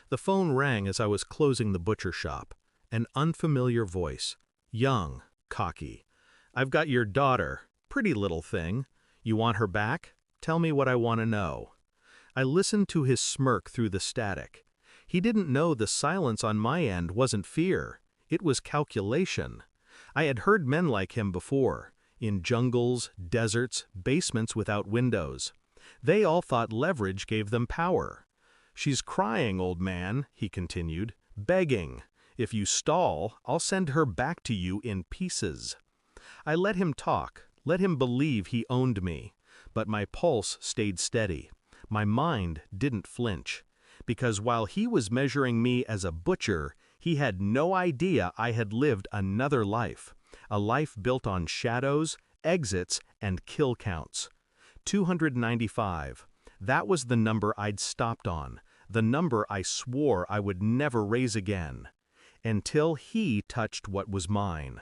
The phone rang as I was closing the butcher shop. An unfamiliar voice. Young, cocky. "I've got your daughter. Pretty little thing. You want her back? Tell me what I want to know." I listened to his smirk through the static. He didn't know the silence on my end wasn't fear. It was calculation. I had heard men like him before, in jungles, deserts, basements without windows. They all thought leverage gave them power. "She's crying, old man," he continued, "begging. If you stall, I'll send her back to you in pieces." I let him talk, let him believe he owned me, but my pulse stayed steady. My mind didn't flinch, because while he was measuring me as a butcher, he had no idea I had lived another life, a life built on shadows, exits, and kill counts. 295. That was the number I'd stopped on, the number I swore I would never raise again. Until he touched what was mine.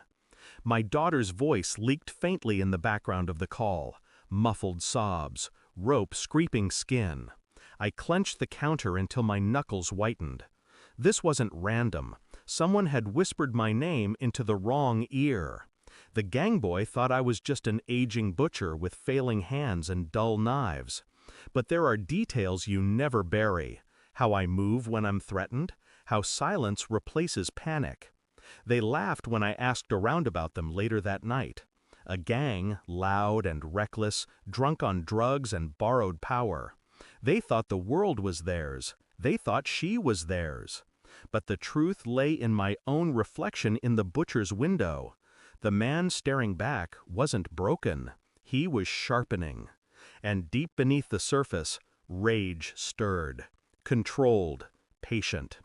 My daughter's voice leaked faintly in the background of the call, muffled sobs, rope scraping skin. I clenched the counter until my knuckles whitened. This wasn't random. Someone had whispered my name into the wrong ear. The gangboy thought I was just an aging butcher with failing hands and dull knives. But there are details you never bury. How I move when I'm threatened, how silence replaces panic. They laughed when I asked around about them later that night. A gang, loud and reckless, drunk on drugs and borrowed power. They thought the world was theirs. They thought she was theirs. But the truth lay in my own reflection in the butcher's window. The man staring back wasn't broken. He was sharpening. And deep beneath the surface, rage stirred. Controlled. Patient.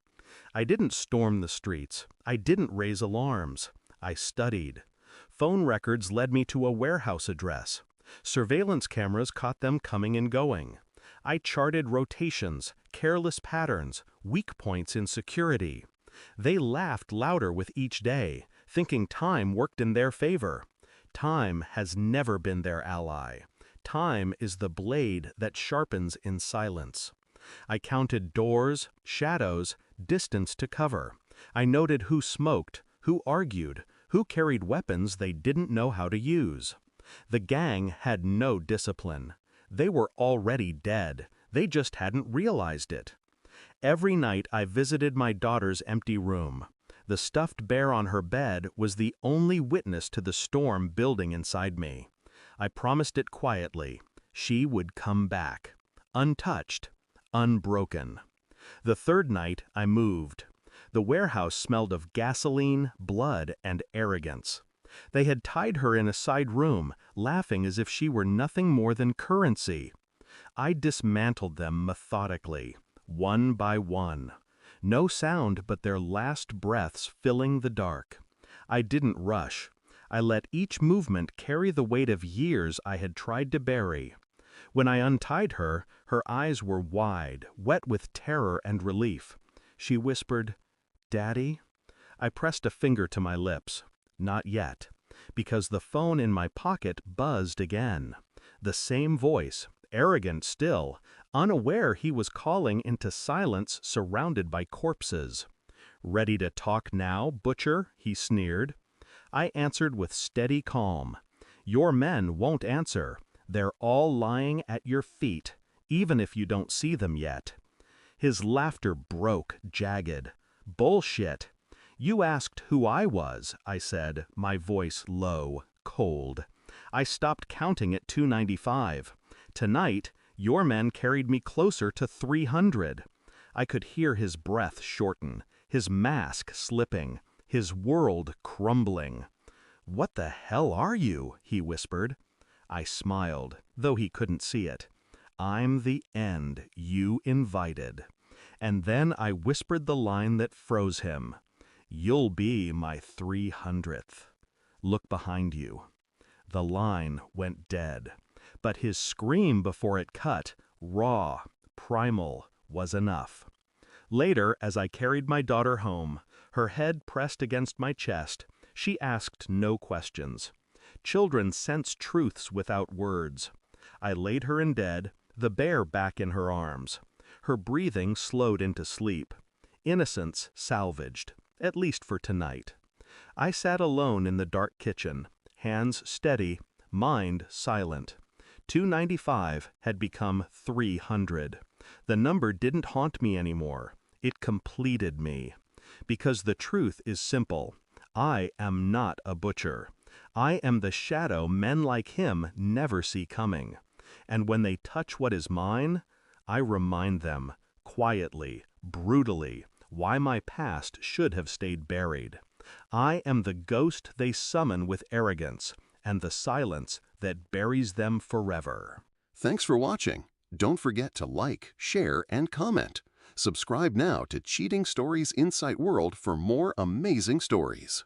I didn't storm the streets. I didn't raise alarms. I studied. Phone records led me to a warehouse address. Surveillance cameras caught them coming and going. I charted rotations, careless patterns, weak points in security. They laughed louder with each day, thinking time worked in their favor. Time has never been their ally. Time is the blade that sharpens in silence. I counted doors, shadows, distance to cover. I noted who smoked, who argued, who carried weapons they didn't know how to use. The gang had no discipline. They were already dead. They just hadn't realized it. Every night I visited my daughter's empty room. The stuffed bear on her bed was the only witness to the storm building inside me. I promised it quietly. She would come back. Untouched. Unbroken. The third night I moved. The warehouse smelled of gasoline, blood, and arrogance. They had tied her in a side room, laughing as if she were nothing more than currency. I dismantled them methodically, one by one. No sound but their last breaths filling the dark. I didn't rush. I let each movement carry the weight of years I had tried to bury. When I untied her, her eyes were wide, wet with terror and relief. She whispered, "Daddy?" I pressed a finger to my lips. Not yet, because the phone in my pocket buzzed again. The same voice, arrogant still, unaware he was calling into silence surrounded by corpses. "Ready to talk now, butcher?" he sneered. I answered with steady calm. "Your men won't answer. They're all lying at your feet, even if you don't see them yet." His laughter broke, jagged. "Bullshit. You asked who I was," I said, my voice low, cold. "I stopped counting at 295. Tonight, your men carried me closer to 300. I could hear his breath shorten, his mask slipping, his world crumbling. "What the hell are you?" he whispered. I smiled, though he couldn't see it. "I'm the end you invited." And then I whispered the line that froze him. "You'll be my 300th. Look behind you." The line went dead, but his scream before it cut, raw, primal, was enough. Later, as I carried my daughter home, her head pressed against my chest, she asked no questions. Children sense truths without words. I laid her in bed, the bear back in her arms. Her breathing slowed into sleep. Innocence salvaged, at least for tonight. I sat alone in the dark kitchen, hands steady, mind silent. 295 had become 300. The number didn't haunt me anymore. It completed me. Because the truth is simple. I am not a butcher. I am the shadow men like him never see coming. And when they touch what is mine, I remind them, quietly, brutally, why my past should have stayed buried. I am the ghost they summon with arrogance, and the silence that buries them forever. Thanks for watching. Don't forget to like, share, and comment. Subscribe now to Cheating Stories Insight World for more amazing stories.